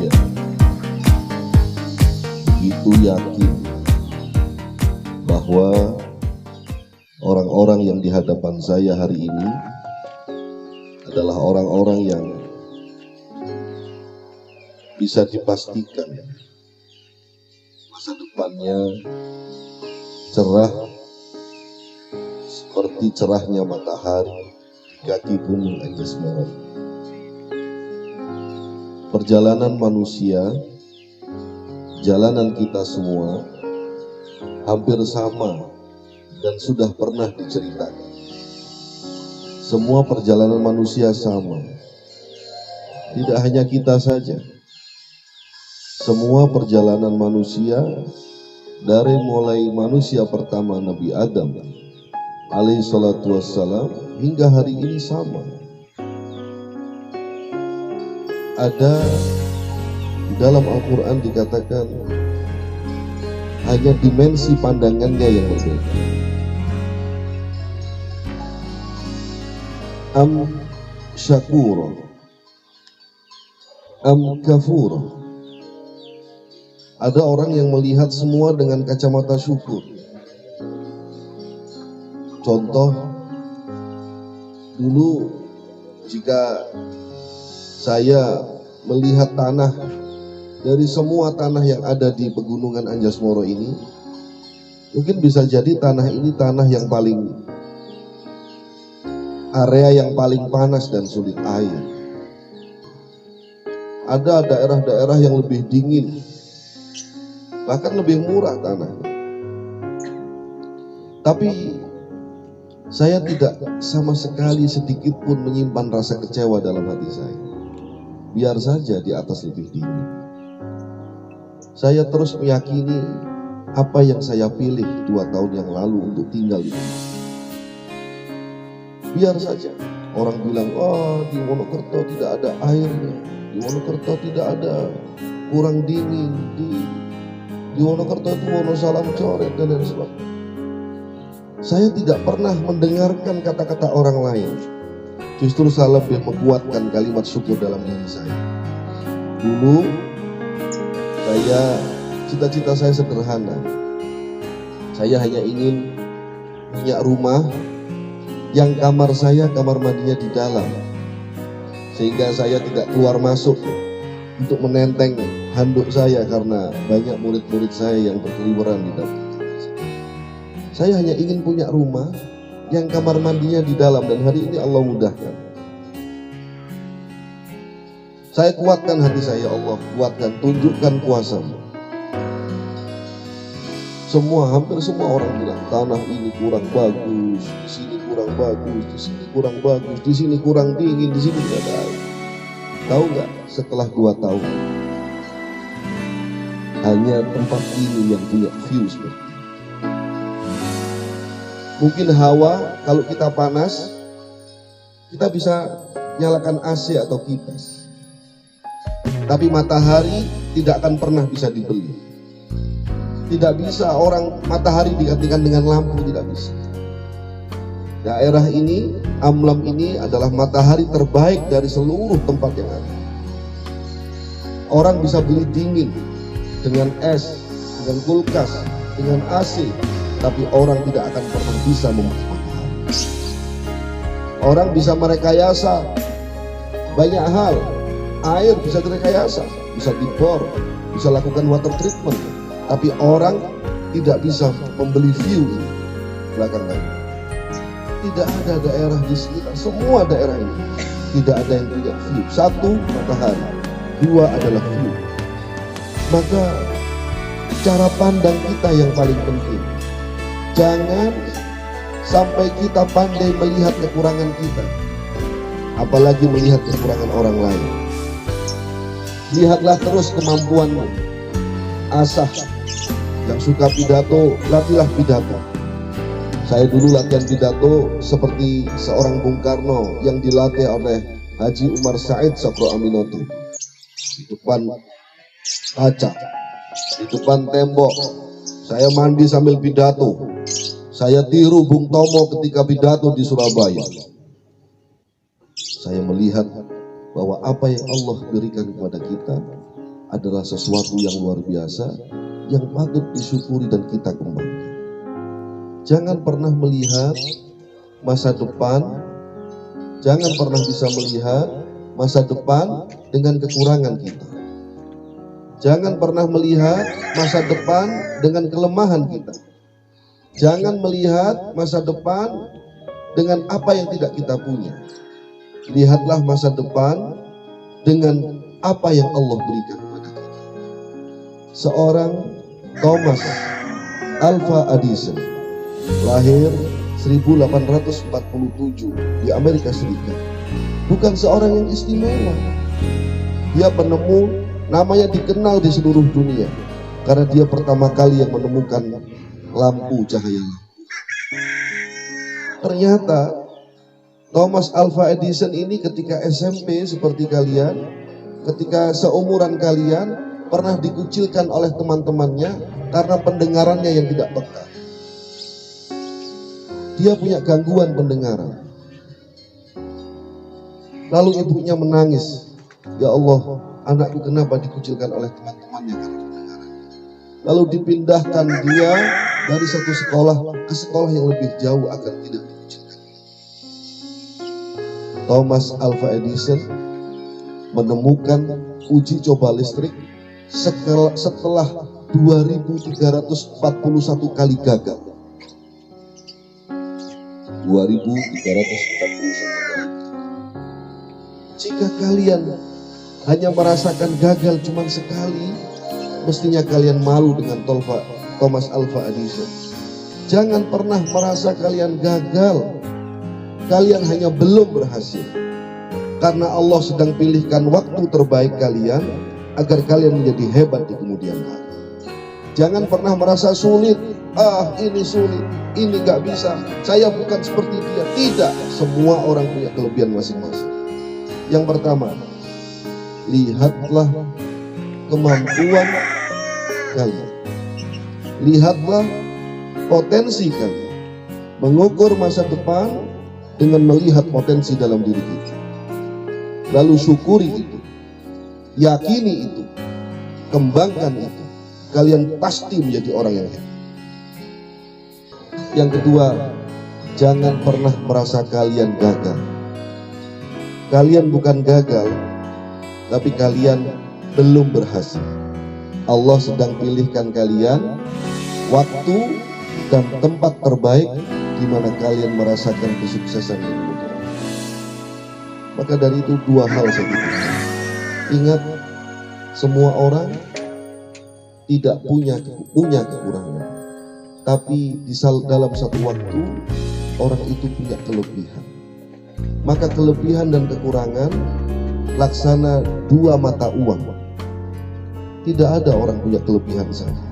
saya begitu yakin bahwa orang-orang yang di hadapan saya hari ini adalah orang-orang yang bisa dipastikan masa depannya cerah seperti cerahnya matahari di kaki gunung Anjasmara. Perjalanan manusia, jalanan kita semua hampir sama dan sudah pernah diceritakan. Semua perjalanan manusia sama. Tidak hanya kita saja. Semua perjalanan manusia dari mulai manusia pertama Nabi Adam alaihi salatu wassalam hingga hari ini sama. Ada di dalam Al-Quran dikatakan hanya dimensi pandangannya yang berbeda. Am syakura, am kafura. Ada orang yang melihat semua dengan kacamata syukur. Contoh, dulu jika saya melihat tanah dari semua tanah yang ada di pegunungan Anjasmara ini, mungkin bisa jadi tanah ini tanah yang area yang paling panas dan sulit air. Ada daerah-daerah yang lebih dingin, bahkan lebih murah tanah. Tapi saya tidak sama sekali sedikit pun menyimpan rasa kecewa dalam hati saya. Biar saja di atas lebih dingin. Saya terus meyakini apa yang saya pilih 2 tahun yang lalu untuk tinggal di sini. Biar saja orang bilang, oh di Wonokerto tidak ada airnya, di Wonokerto tidak ada, kurang dingin, di Wonokerto itu Wonosalam coret dan lain sebagainya. Saya tidak pernah mendengarkan kata-kata orang lain. Justru saya lebih menguatkan kalimat syukur dalam diri saya. Dulu cita-cita saya sederhana. Saya hanya ingin punya rumah yang kamar mandinya di dalam, sehingga saya tidak keluar masuk untuk menenteng handuk saya karena banyak murid-murid saya yang berkeliweran di dalam. Saya hanya ingin punya rumah yang kamar mandinya di dalam, dan hari ini Allah mudahkan. Saya kuatkan hati saya, Allah kuatkan, tunjukkan kuasa-Mu. Hampir semua orang bilang tanah ini kurang bagus, di sini kurang bagus, di sini kurang bagus, di sini kurang dingin, di sini tidak ada air. Tahu nggak? Setelah 2 tahun, hanya tempat ini yang punya view seperti ini. Mungkin hawa, kalau kita panas, kita bisa nyalakan AC atau kipas. Tapi matahari tidak akan pernah bisa dibeli. Tidak bisa orang matahari digantikan dengan lampu, tidak bisa. Daerah ini, Amlam ini adalah matahari terbaik dari seluruh tempat yang ada. Orang bisa beli dingin dengan es, dengan kulkas, dengan AC. Tapi orang tidak akan pernah bisa memakai matahari. Orang bisa merekayasa banyak hal. Air bisa direkayasa, bisa dibor, bisa lakukan water treatment. Tapi orang tidak bisa membeli view ini belakang kami. Tidak ada daerah di sekitar semua daerah ini tidak ada yang punya view. 1, matahari. 2 adalah view. Maka cara pandang kita yang paling penting. Jangan sampai kita pandai melihat kekurangan kita, apalagi melihat kekurangan orang lain. Lihatlah terus kemampuanmu. Asah. Yang suka pidato, latihlah pidato. Saya dulu latihan pidato seperti seorang Bung Karno yang dilatih oleh Haji Umar Said Sakro Aminoto. Di depan kaca, di depan tembok, saya mandi sambil pidato. Saya tiru Bung Tomo ketika pidato di Surabaya. Saya melihat bahwa apa yang Allah berikan kepada kita adalah sesuatu yang luar biasa, yang patut disyukuri dan kita kembangkan. Jangan pernah melihat masa depan, jangan pernah bisa melihat masa depan dengan kekurangan kita. Jangan pernah melihat masa depan dengan kelemahan kita. Jangan melihat masa depan dengan apa yang tidak kita punya. Lihatlah masa depan dengan apa yang Allah berikan kepada kita. Seorang Thomas Alva Edison lahir 1847 di Amerika Serikat. Bukan seorang yang istimewa. Dia penemu, namanya dikenal di seluruh dunia karena dia pertama kali yang menemukan lampu cahaya lampu. Ternyata Thomas Alva Edison ini ketika SMP seperti kalian, ketika seumuran kalian, pernah dikucilkan oleh teman-temannya karena pendengarannya yang tidak peka. Dia punya gangguan pendengaran. Lalu ibunya menangis, "Ya Allah, anakku kenapa dikucilkan oleh teman-temannya karena pendengaran?" Lalu dipindahkan dia dari satu sekolah ke sekolah yang lebih jauh agar tidak dikucilkan. Thomas Alva Edison menemukan uji coba listrik setelah 2341 kali gagal. 2341 kali. Jika kalian hanya merasakan gagal cuma sekali, mestinya kalian malu dengan Thomas Alva Edison. Jangan pernah merasa kalian gagal. Kalian hanya belum berhasil. Karena Allah sedang pilihkan waktu terbaik kalian agar kalian menjadi hebat di kemudian hari. Jangan pernah merasa sulit. Ini sulit, ini gak bisa, saya bukan seperti dia. Tidak, semua orang punya kelebihan masing-masing. Yang pertama, lihatlah kemampuan kalian. Lihatlah potensi kalian. Mengukur masa depan dengan melihat potensi dalam diri kita. Lalu syukuri itu. Yakini itu. Kembangkan itu. Kalian pasti menjadi orang yang hebat. Yang kedua, jangan pernah merasa kalian gagal. Kalian bukan gagal, tapi kalian belum berhasil. Allah sedang pilihkan kalian waktu dan tempat terbaik di mana kalian merasakan kesuksesan yang mudah. Maka dari itu dua hal saja. Ingat, semua orang tidak punya kekurangan, tapi dalam satu waktu orang itu punya kelebihan. Maka kelebihan dan kekurangan laksana dua mata uang. Tidak ada orang punya kelebihan saja.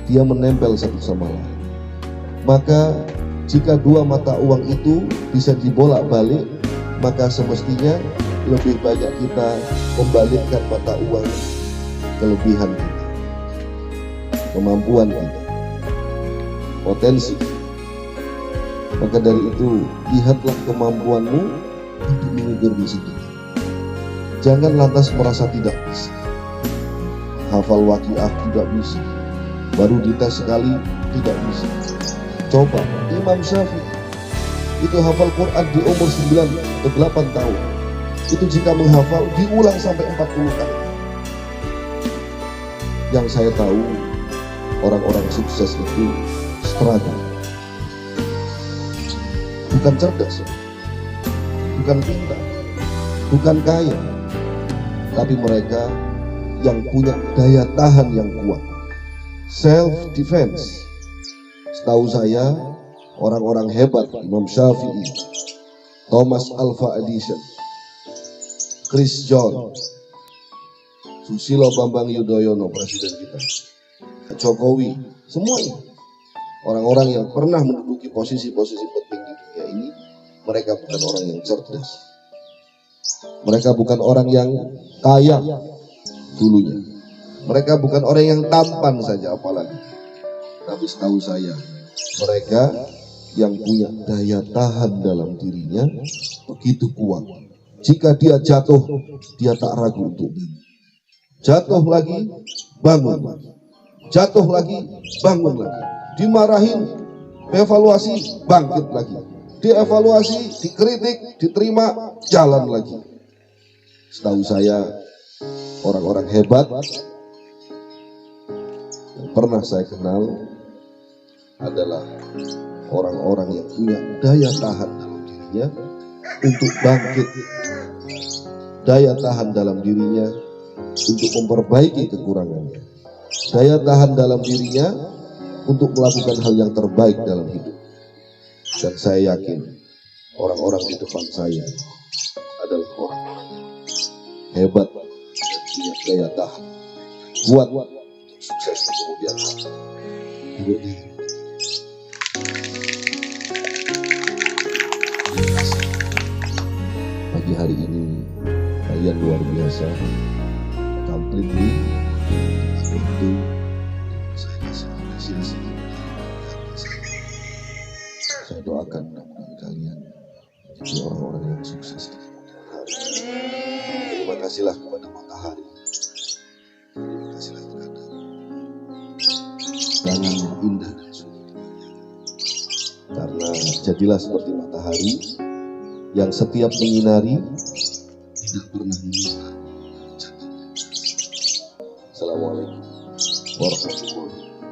Dia menempel satu sama lain. Maka jika dua mata uang itu bisa dibolak-balik, maka semestinya lebih banyak kita membalikkan mata uang kelebihan kita, kemampuan kita, potensi. Maka dari itu, lihatlah kemampuanmu untuk mengukur misi kita. Jangan lantas merasa tidak bisa. Hafal waqiah tidak bisa. Baru dites sekali tidak bisa. Coba Imam Syafi'i itu hafal Quran di umur 9 ke 8 tahun. Itu jika menghafal diulang sampai 40 kali. Yang saya tahu, orang-orang sukses itu struggle. Bukan cerdas, bukan pintar, bukan kaya, tapi mereka yang punya daya tahan yang kuat. Self defense. Setahu saya, orang-orang hebat, Imam Syafi'i, Thomas Alva Edison, Chris John, Susilo Bambang Yudhoyono, presiden kita, Jokowi, semuanya orang-orang yang pernah menduduki posisi-posisi penting di dunia ini, mereka bukan orang yang cerdas. Mereka bukan orang yang kaya dulunya. Mereka bukan orang yang tampan saja apalagi. Tapi setahu saya, mereka yang punya daya tahan dalam dirinya begitu kuat. Jika dia jatuh, dia tak ragu untuk bangkit. jatuh lagi, bangun lagi, jatuh lagi, bangun lagi, dimarahin, evaluasi, bangkit lagi, dievaluasi, dikritik, diterima, jalan lagi. Setahu saya orang-orang hebat yang pernah saya kenal adalah orang-orang yang punya daya tahan dalam dirinya untuk bangkit, daya tahan dalam dirinya untuk memperbaiki kekurangannya, daya tahan dalam dirinya untuk melakukan hal yang terbaik dalam hidup. Dan saya yakin orang-orang di depan saya adalah orang-orang hebat dan punya daya tahan kuat untuk sukses di kemudian hari. Pagi hari ini kalian luar biasa, completely itu saya kasih apresiasi. Saya doakan mudah-mudahan kalian menjadi orang-orang yang sukses di kemudian hari. Terima kasihlah kepada matahari, terima kasihlah kepada tangan yang indah dan suci, karena jadilah seperti matahari yang setiap menyinari tidak pernah menyesal. Assalamualaikum warahmatullahi wabarakatuh.